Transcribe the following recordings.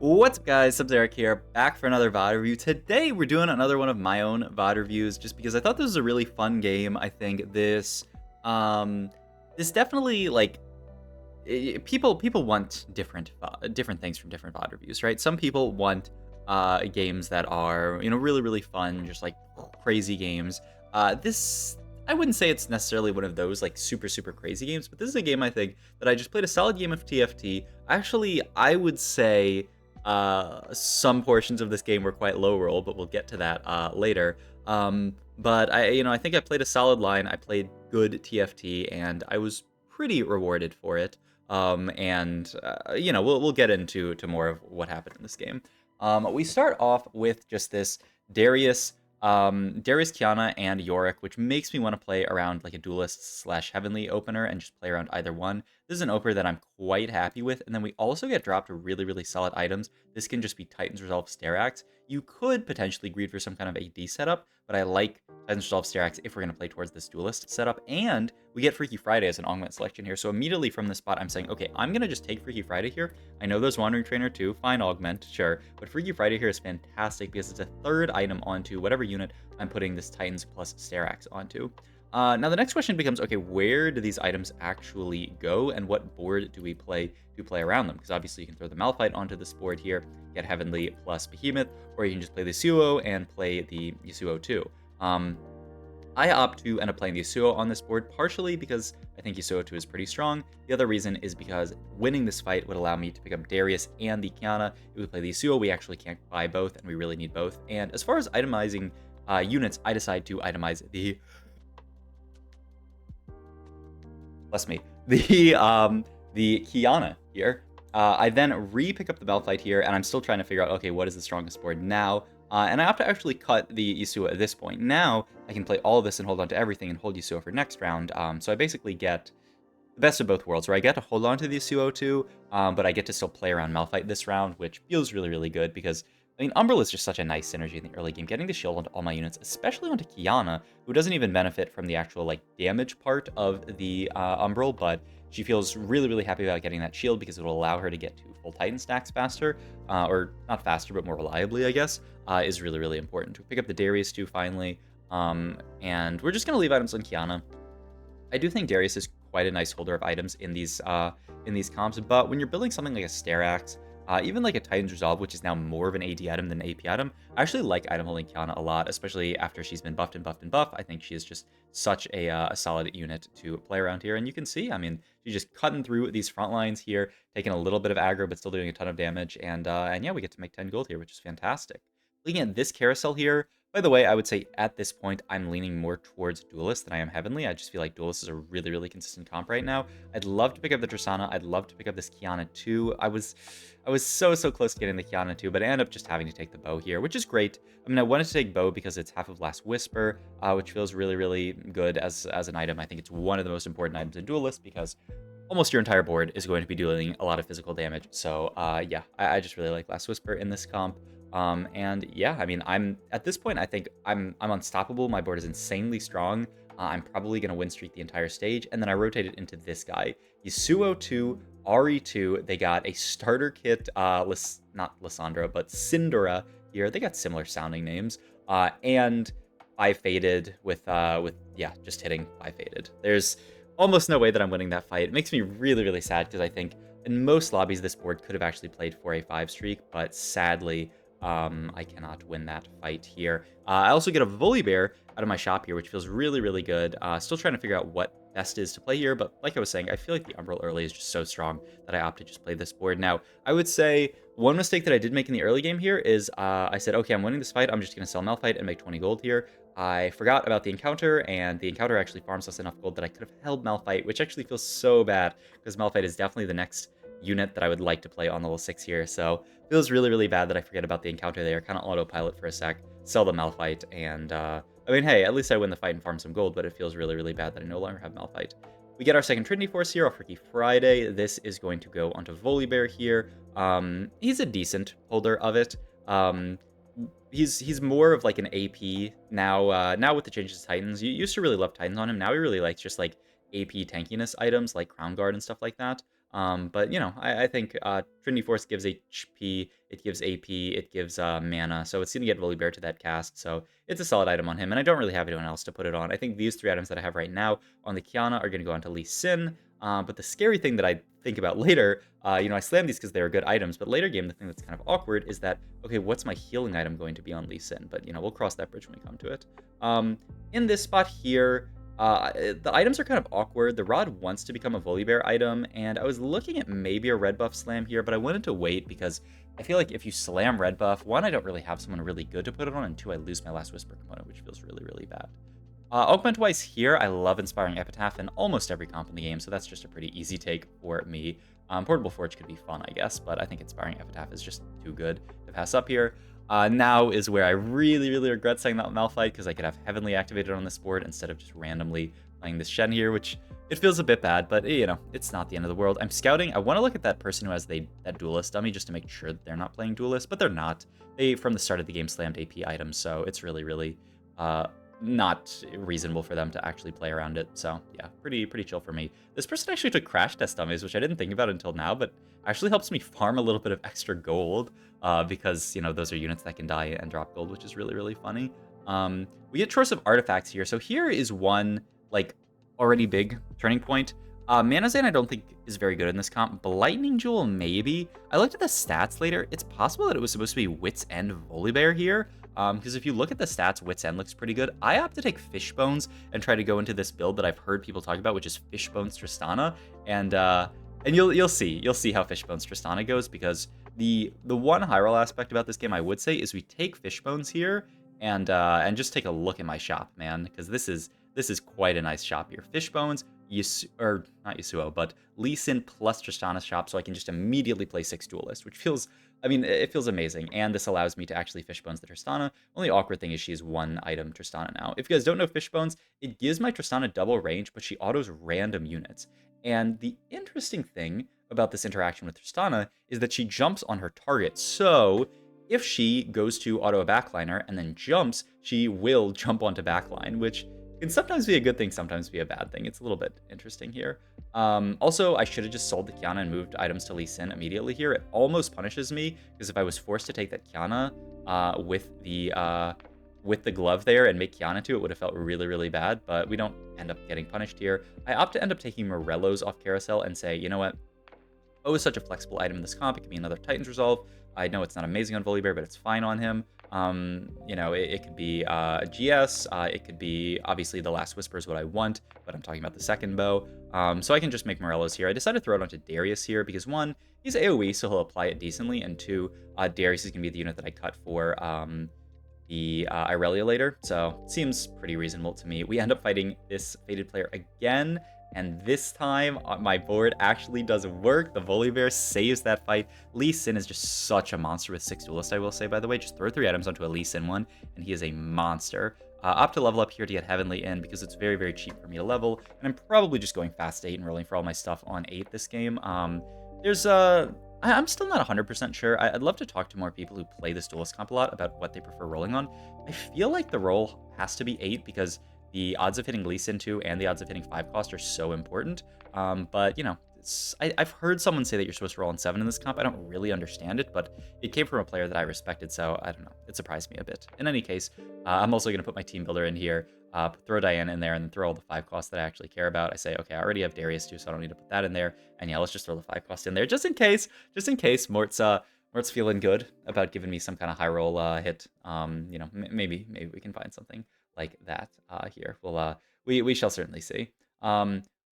What's up, guys? Sub-Zeric here, back for another VOD review. Today, we're doing another one of my own VOD reviews, just because I thought this was a really fun game. I think this definitely, like, people want different things from different VOD reviews, right? Some people want games that are, really fun, just like crazy games. This I wouldn't say it's necessarily one of those like super crazy games, but this is a game I think that I just played a solid game of TFT. Actually, I would say some portions of this game were quite low roll, but we'll get to that later. But I think I played a solid line. I played good TFT, and I was pretty rewarded for it. We'll get into more of what happened in this game. We start off with just this Darius, Kiana, and Yorick, which makes me want to play around like a Duelist slash Heavenly opener and just play around either one. This is an opener that I'm quite happy with, and then we also get dropped really solid items. This can just be Titan's Resolve Sterax. You could potentially greed for some kind of AD setup, but I like Titan's Resolve Sterax if we're going to play towards this Duelist setup, and we get Freaky Friday as an augment selection here. So immediately from this spot, I'm saying, okay, I'm going to just take Freaky Friday here. I know there's Wandering Trainer too, fine augment, sure, but Freaky Friday here is fantastic because it's a third item onto whatever unit I'm putting this Titans plus Sterax onto. Now the next question becomes, okay, where do these items actually go, and what board do we play to play around them? Because obviously you can throw the Malphite onto this board here, get Heavenly plus Behemoth, or you can just play the Yasuo and play the Yasuo too. I opt to end up playing the Yasuo on this board, partially because I think Yasuo 2 is pretty strong. The other reason is because winning this fight would allow me to pick up Darius and the Kiana. If we play the Yasuo, we actually can't buy both, and we really need both. And as far as itemizing units, I decide to itemize the... Bless me. The Kiana here. I then re-pick up the Malphite here, and I'm still trying to figure out, okay, what is the strongest board now? And I have to actually cut the Yasuo at this point. Now, I can play all of this and hold on to everything and hold Yasuo for next round. So I basically get the best of both worlds, where I get to hold on to the Yasuo too, but I get to still play around Malphite this round, which feels really good, because I mean, Umbral is just such a nice synergy in the early game. Getting the shield onto all my units, especially onto Kiana, who doesn't even benefit from the actual like damage part of the Umbral, but she feels really happy about getting that shield because it will allow her to get to full Titan stacks faster, or not faster, but more reliably, I guess, is really important. To pick up the Darius too, finally, and we're just going to leave items on Kiana. I do think Darius is quite a nice holder of items in these comps, but when you're building something like a Sterax, even like a Titan's Resolve, which is now more of an AD item than an AP item, I actually like item holding Kiana a lot, especially after she's been buffed. I think she is just such a solid unit to play around here. And you can see, I mean, she's just cutting through these front lines here, taking a little bit of aggro, but still doing a ton of damage. And yeah, we get to make 10 gold here, which is fantastic. Looking at this carousel here, by the way, I would say at this point, I'm leaning more towards Duelist than I am Heavenly. I just feel like Duelist is a really consistent comp right now. I'd love to pick up the Tristana. I'd love to pick up this Kiana too. I was so close to getting the Kiana too, but I ended up just having to take the bow here, which is great. I mean, I wanted to take bow because it's half of Last Whisper, which feels really good as an item. I think it's one of the most important items in Duelist because almost your entire board is going to be dealing a lot of physical damage. So yeah, I just really like Last Whisper in this comp. And yeah, I mean, I'm at this point, I think I'm unstoppable. My board is insanely strong. I'm probably going to win streak the entire stage. And then I rotated into this guy, Yasuo 2, Ari 2. They got a starter kit, not Lissandra, but Syndra here. They got similar sounding names. And 5 faded with yeah, just hitting 5 faded. There's almost no way that I'm winning that fight. It makes me really sad because I think in most lobbies, this board could have actually played for a 5 streak, but sadly, I cannot win that fight here. I also get a Volibear out of my shop here, which feels really good. Still trying to figure out what best is to play here, but like I was saying, I feel like the Umbral early is just so strong that I opt to just play this board. Now, I would say one mistake that I did make in the early game here is I said, okay, I'm winning this fight. I'm just going to sell Malphite and make 20 gold here. I forgot about the encounter, and the encounter actually farms us enough gold that I could have held Malphite, which actually feels so bad because Malphite is definitely the next unit that I would like to play on level 6 here. So feels really bad that I forget about the encounter there, kind of autopilot for a sec, sell the Malphite, and I mean, hey, at least I win the fight and farm some gold, but it feels really bad that I no longer have Malphite. We get our second Trinity Force here, our Freaky Friday. This is going to go onto Volibear here. He's a decent holder of it. He's more of like an AP now. Now with the changes to Titans, you used to really love Titans on him. Now he really likes just like AP tankiness items like Crown Guard and stuff like that. But, you know, I think Trinity Force gives HP, it gives AP, it gives mana, so it's going to get Volibear to that cast, so it's a solid item on him, and I don't really have anyone else to put it on. I think these 3 items that I have right now on the Kiana are going to go onto Lee Sin, but the scary thing that I think about later, you know, I slam these because they're good items, but later game, the thing that's kind of awkward is that, okay, what's my healing item going to be on Lee Sin? But, you know, we'll cross that bridge when we come to it. In this spot here, the items are kind of awkward. The Rod wants to become a Volibear item, and I was looking at maybe a red buff slam here, but I wanted to wait because I feel like if you slam red buff, one, I don't really have someone really good to put it on, and two, I lose my last Whisper component, which feels really, really bad. Augment-wise here, I love Inspiring Epitaph in almost every comp in the game, so that's just a pretty easy take for me. Portable Forge could be fun, I guess, but I think Inspiring Epitaph is just too good to pass up here. Now is where I really, really regret saying that Malphite, because I could have Heavenly activated on this board instead of just randomly playing this Shen here, which it feels a bit bad, but, you know, it's not the end of the world. I'm scouting. I want to look at that person who has that Duelist dummy just to make sure that they're not playing Duelist, but they're not. They, from the start of the game, slammed AP items, so it's really, really not reasonable for them to actually play around it. So yeah, pretty chill for me. This person actually took Crash Test dummies, which I didn't think about until now, but actually helps me farm a little bit of extra gold because, you know, those are units that can die and drop gold, which is really, really funny. We get Choice of Artifacts here. So here is one, like, already big turning point. Manazan I don't think is very good in this comp. Lightning Jewel, maybe. I looked at the stats later. It's possible that it was supposed to be Wits End Volibear here. Because if you look at the stats, Wits End looks pretty good. I opt to take Fishbones and try to go into this build that I've heard people talk about, which is Fishbones Tristana. And you'll see how Fishbones Tristana goes, because the one high roll aspect about this game I would say is we take Fishbones here and just take a look at my shop, man, because this is quite a nice shop here. Fishbones, or not Yasuo, but Lee Sin plus Tristana's shop, so I can just immediately play 6 Duelists, which feels, I mean, it feels amazing, and this allows me to actually Fishbones the Tristana. Only awkward thing is she's one item Tristana now. If you guys don't know Fishbones, it gives my Tristana double range, but she autos random units. And the interesting thing about this interaction with Tristana is that she jumps on her target, so if she goes to auto a backliner and then jumps, she will jump onto backline, which can sometimes be a good thing, sometimes be a bad thing. It's a little bit interesting here. Also, I should have just sold the Kiana and moved items to Lee Sin immediately here. It almost punishes me, because if I was forced to take that Kiana with the glove there and make Kiana to it, would have felt really, really bad, but we don't end up getting punished here. I opt to end up taking Morello's off Carousel and say, you know what? O is such a flexible item in this comp. It could be another Titan's Resolve. I know it's not amazing on Volibear, but it's fine on him. You know, it could be a GS. It could be, obviously, the Last Whisper is what I want, but I'm talking about the second bow. So I can just make Morello's here. I decided to throw it onto Darius here because, one, he's AoE, so he'll apply it decently, and two, Darius is going to be the unit that I cut for the Irelia later, so it seems pretty reasonable to me. We end up fighting this Fated player again, and this time, my board actually does work. The Volibear saves that fight. Lee Sin is just such a monster with 6 Duelists, I will say, by the way. Just throw 3 items onto a Lee Sin one, and he is a monster. Opt to level up here to get Heavenly in, because it's very, very cheap for me to level, and I'm probably just going fast 8 and rolling for all my stuff on 8 this game. I'm still not 100% sure. I'd love to talk to more people who play this Duelist comp a lot about what they prefer rolling on. I feel like the roll has to be 8, because the odds of hitting Lee Sin 2 and the odds of hitting 5 cost are so important. But, you know, I've heard someone say that you're supposed to roll on 7 in this comp. I don't really understand it, but it came from a player that I respected, so I don't know. It surprised me a bit. In any case, I'm also going to put my team builder in here, throw Diana in there, and then throw all the 5 costs that I actually care about. I say, okay, I already have Darius too, so I don't need to put that in there. And yeah, let's just throw the 5 cost in there, just in case Mort's feeling good about giving me some kind of high roll hit. You know, maybe we can find something like that here. We shall certainly see.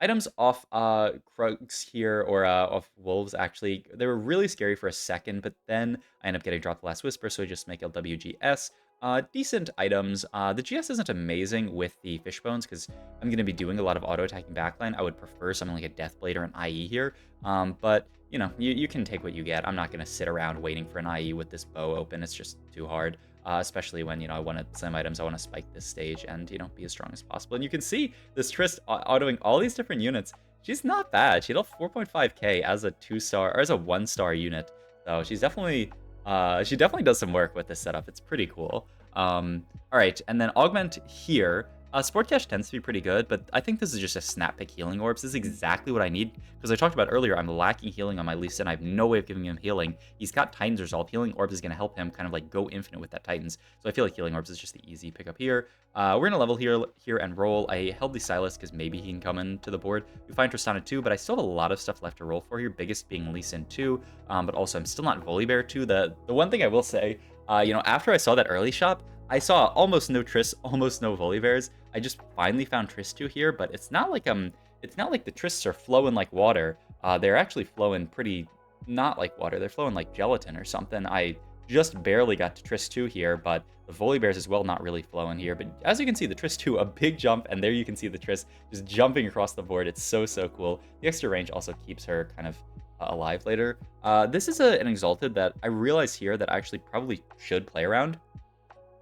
Items off Krugs here, or off Wolves, actually, they were really scary for a second, but then I end up getting dropped the Last Whisper, so I just make LWGS. Decent items. The GS isn't amazing with the Fishbones, because I'm going to be doing a lot of auto-attacking backline. I would prefer something like a Deathblade or an IE here, but, you know, you can take what you get. I'm not going to sit around waiting for an IE with this bow open. It's just too hard. Especially when, you know, I want to slam items, I want to spike this stage and, you know, be as strong as possible. And you can see this Trist autoing all these different units. She's not bad. She dealt 4.5k as a 2-star, or as a 1-star unit. So she's definitely, she definitely does some work with this setup. It's pretty cool. All right, and then Augment here. Sport Cash tends to be pretty good, but I think this is just a snap pick healing orbs. This is exactly what I need, because I talked about earlier, I'm lacking healing on my Lee Sin. I have no way of giving him healing. He's got Titan's Resolve. Healing orbs is going to help him kind of like go infinite with that Titans. So I feel like healing orbs is just the easy pickup here. We're going to level here and roll. I held the Silas because maybe he can come into the board. We find Tristana 2, but I still have a lot of stuff left to roll for here, biggest being Lee Sin 2, but also I'm still not Volibear 2. The one thing I will say, after I saw that early shop, I saw almost no Triss, almost no Volibears. I just finally found Triss 2 here, but it's not like the Triss are flowing like water. They're actually flowing pretty not like water. They're flowing like gelatin or something. I just barely got to Triss 2 here, but the Volibears as well not really flowing here. But as you can see, the Triss 2, a big jump, and there you can see the Triss just jumping across the board. It's so cool. The extra range also keeps her kind of alive later. This is an Exalted that I realize here that I actually probably should play around.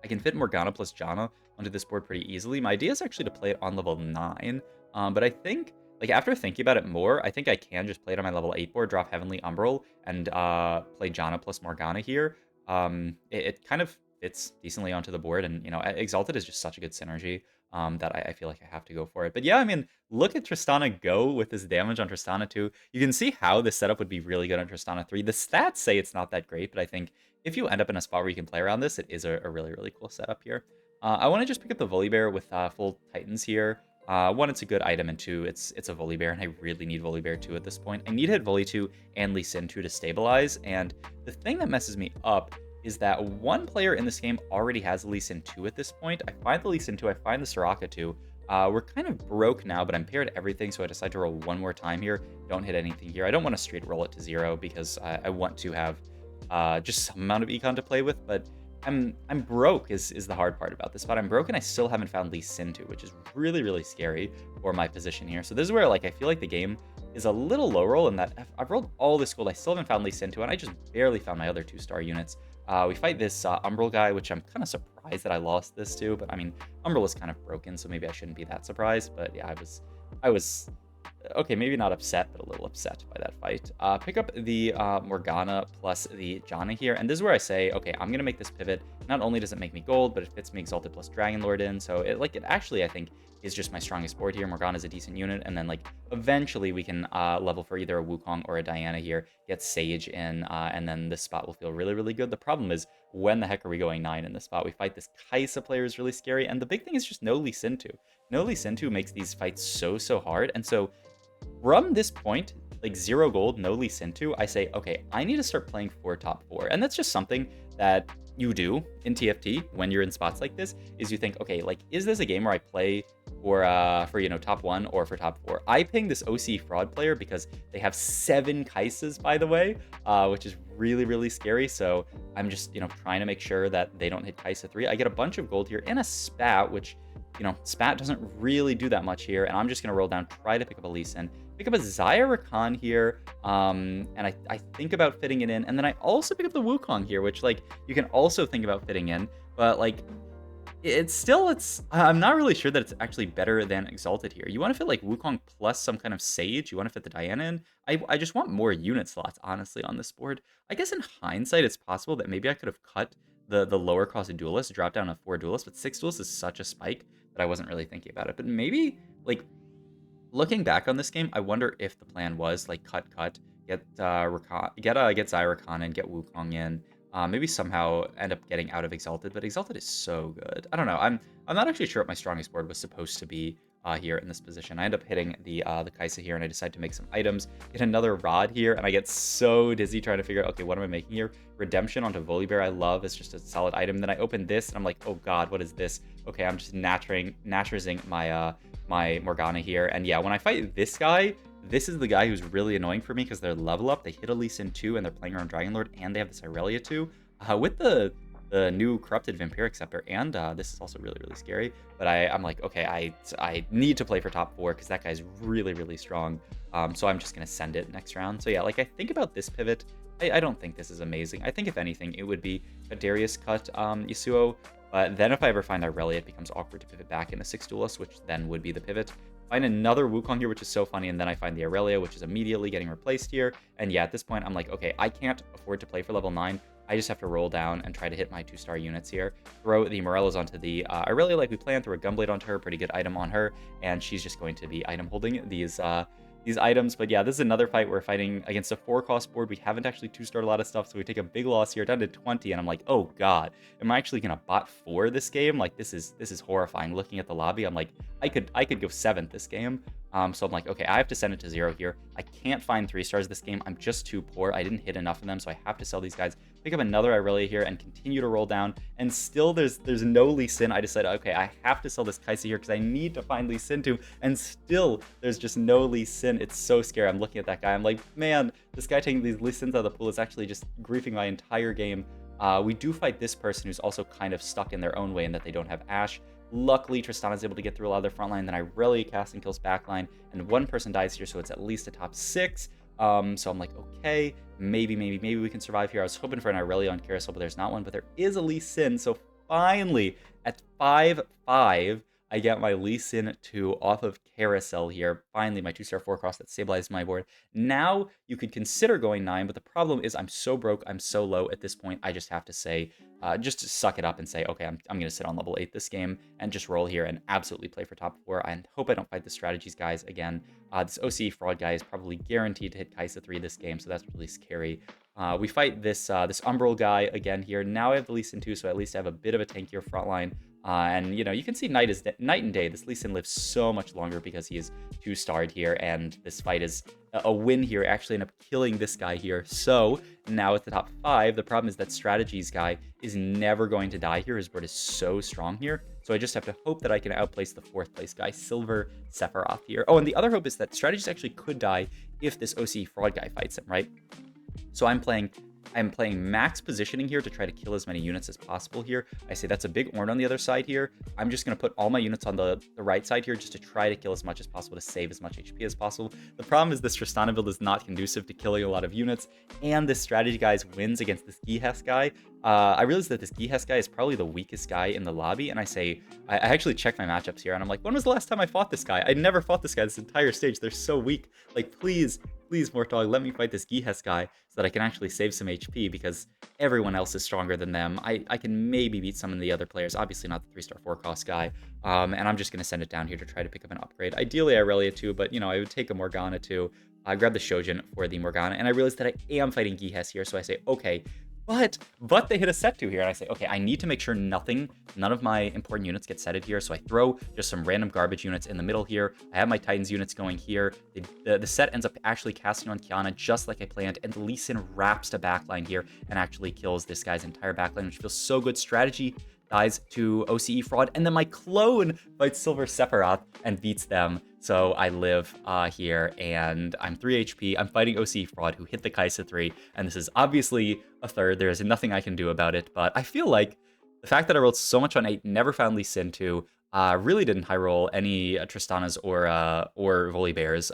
I can fit Morgana plus Janna onto this board pretty easily. My idea is actually to play it on level 9, but I think, like, after thinking about it more, I think I can just play it on my level 8 board, drop Heavenly Umbral, and play Janna plus Morgana here. It kind of fits decently onto the board, and, Exalted is just such a good synergy that I feel like I have to go for it. But yeah, I mean, look at Tristana go with this damage on Tristana 2. You can see how this setup would be really good on Tristana 3. The stats say it's not that great, but I think if you end up in a spot where you can play around this, it is a really cool setup here. I want to just pick up the Volibear with full Titans here. One, it's a good item, and two, it's a Volibear, and I really need Volibear 2 at this point. I need to hit Voli 2 and Lee Sin 2 to stabilize, and the thing that messes me up is that one player in this game already has Lee Sin 2 at this point. I find the Lee Sin 2, I find the Soraka 2. We're kind of broke now, but I'm paired everything, so I decide to roll one more time here. Don't hit anything here. I don't want to straight roll it to 0 because I want to have just some amount of econ to play with, but I'm broke is the hard part about this spot. I'm broke and I still haven't found Lee Sin 2, which is really scary for my position here. So this is where, like, I feel like the game is a little low roll in that I've rolled all this gold. I still haven't found Lee Sin 2, and I just barely found my other 2-star units. We fight this Umbral guy, which I'm kind of surprised that I lost this to, but I mean, Umbral is kind of broken, so maybe I shouldn't be that surprised. But yeah, I was okay, maybe not upset, but a little upset by that fight. Pick up the Morgana plus the Janna here, and this is where I say, okay, I'm gonna make this pivot. Not only does it make me gold, but it fits me Exalted plus Dragon Lord in, so it actually, I think, is just my strongest board here. Morgana is a decent unit, and then, like, eventually we can level for either a Wukong or a Diana here, get Sage in, and then this spot will feel really good. The problem is, when the heck are we going 9 in this spot? We fight this Kaisa player is really scary, and the big thing is just no Lee Sin 2. No Lee Sin 2 makes these fights so hard, and so from this point, like 0 gold, no Lee Sin 2, I say, okay, I need to start playing for top 4. And that's just something that you do in TFT when you're in spots like this, is you think, okay, like, is this a game where I play for top 1 or for top 4? I ping this OC fraud player because they have 7 Kaisas, by the way, which is really scary. So I'm just, trying to make sure that they don't hit Kaisa 3. I get a bunch of gold here and a spat, which, spat doesn't really do that much here, and I'm just going to roll down, try to pick up a Lee Sin, pick up a Zyra Rakan here, and I think about fitting it in, and then I also pick up the Wukong here, which, like, you can also think about fitting in, but, like, I'm not really sure that it's actually better than Exalted here. You want to fit, like, Wukong plus some kind of Sage, you want to fit the Diana in. I just want more unit slots, honestly, on this board. I guess in hindsight, it's possible that maybe I could have cut the lower cost of Duelists, drop down to 4 Duelists, but 6 Duelists is such a spike that I wasn't really thinking about it. But maybe, like, looking back on this game, I wonder if the plan was, like, cut, get Zyra Khan and get Wukong in. Maybe somehow end up getting out of Exalted, but Exalted is so good. I don't know. I'm not actually sure what my strongest board was supposed to be here in this position. I end up hitting the Kaisa here, and I decide to make some items. Get another Rod here, and I get so dizzy trying to figure out, okay, what am I making here? Redemption onto Volibear, I love. It's just a solid item. Then I open this, and I'm like, oh god, what is this? Okay, I'm just naturizing my Morgana here. And yeah, when I fight this guy, this is the guy who's really annoying for me because they're level up. They hit a Lee Sin 2, and they're playing around Dragon Lord, and they have this Irelia 2. With the new Corrupted Vampiric Scepter, and this is also really scary. But I'm like, okay, I need to play for top 4 because that guy's really strong. So I'm just going to send it next round. So yeah, like, I think about this pivot. I don't think this is amazing. I think if anything, it would be a Darius cut Yasuo. But then if I ever find Irelia, it becomes awkward to pivot back into 6 Duelists, which then would be the pivot. Find another Wukong here, which is so funny, and then I find the Irelia, which is immediately getting replaced here. And yeah, at this point, I'm like, okay, I can't afford to play for level 9 I just have to roll down and try to hit my 2-star units here. Throw the Morellos onto the Irelia like we planned, throw a Gunblade onto her, pretty good item on her, and she's just going to be item holding these items. But yeah, this is another fight. We're fighting against a 4-cost board. We haven't actually 2-starred a lot of stuff, so we take a big loss here, down to 20, and I'm like, oh god, am I actually gonna bot 4 this game? Like, this is horrifying. Looking at the lobby, I'm like, I could go 7th this game. So I'm like, okay, I have to send it to 0 here. I can't find 3-stars this game. I'm just too poor. I didn't hit enough of them, so I have to sell these guys. Pick up another Irelia here and continue to roll down. And still, there's no Lee Sin. I decided, okay, I have to sell this Kaisa here because I need to find Lee Sin too. And still, there's just no Lee Sin. It's so scary. I'm looking at that guy. I'm like, man, this guy taking these Lee Sins out of the pool is actually just griefing my entire game. We do fight this person who's also kind of stuck in their own way in that they don't have Ashe. Luckily, Tristana's able to get through a lot of their front line, then Irelia casting kills backline, and one person dies here, so it's at least a top 6. So I'm like, okay, maybe we can survive here. I was hoping for an Irelia on Carousel, but there's not one, but there is a Lee Sin, so finally, at 5-5, I get my Lee Sin 2 off of Carousel here. Finally, my 2-star 4-cross that stabilized my board. Now, you could consider going 9, but the problem is I'm so broke, I'm so low at this point, I just have to say, just to suck it up and say, okay, I'm going to sit on level 8 this game and just roll here and absolutely play for top 4. I hope I don't fight the strategies guys again. This OCE fraud guy is probably guaranteed to hit Kaisa 3 this game, so that's really scary. We fight this Umbral guy again here. Now I have the Lee Sin 2, so at least I have a bit of a tankier front line. And, you know, you can see night and day. This Lee Sin lives so much longer because he is 2-starred here, and this fight is a win here. Actually end up killing this guy here. So now at the top 5, the problem is that strategies guy is never going to die here. His board is so strong here. So I just have to hope that I can outplace the 4th place guy, Silver Sephiroth here. Oh, and the other hope is that strategies actually could die if this OCE fraud guy fights him, right? So I'm playing max positioning here to try to kill as many units as possible here. I say that's a big Ornn on the other side here. I'm just going to put all my units on the right side here just to try to kill as much as possible to save as much HP as possible. The problem is this Tristana build is not conducive to killing a lot of units, and this strategy guys wins against this Gihes guy. I realized that this Gihes guy is probably the weakest guy in the lobby, and I actually checked my matchups here, and I'm like, when was the last time I fought this guy? I never fought this guy this entire stage. They're so weak. Like, please, Mortdog, let me fight this Gihes guy so that I can actually save some HP, because everyone else is stronger than them. I can maybe beat some of the other players, obviously not the 3-star 4-cost guy, and I'm just going to send it down here to try to pick up an upgrade. Ideally, Irelia too, but, you know, I would take a Morgana too. I grab the Shojin for the Morgana, and I realized that I am fighting Gihes here, so I say, okay, but they hit a set 2 here, and I say, okay, I need to make sure none of my important units get setted here, so I throw just some random garbage units in the middle here. I have my Titans units going here. The set ends up actually casting on Kiana just like I planned, and the Lee Sin wraps to backline here and actually kills this guy's entire backline, which feels so good. Strategy dies to OCE fraud, and then my clone fights Silver Sephiroth and beats them. So I live here, and I'm 3 HP. I'm fighting OCE fraud, who hit the Kaisa 3, and this is obviously a 3rd. There is nothing I can do about it, but I feel like the fact that I rolled so much on 8, never found Lee Sin 2, really didn't high roll any Tristanas or Volibears.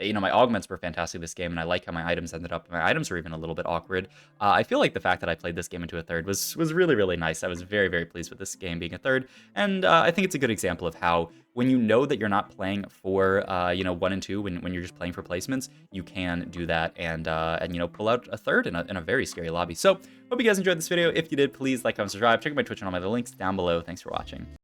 You know, my augments were fantastic this game, and I like how my items ended up. My items were even a little bit awkward. I feel like the fact that I played this game into a 3rd was really, really nice. I was very pleased with this game being a 3rd, and I think it's a good example of how, when you know that you're not playing for, you know, 1 and 2, when you're just playing for placements, you can do that and you know, pull out a 3rd in a very scary lobby. So, hope you guys enjoyed this video. If you did, please like, comment, subscribe. Check out my Twitch and all my other links down below. Thanks for watching.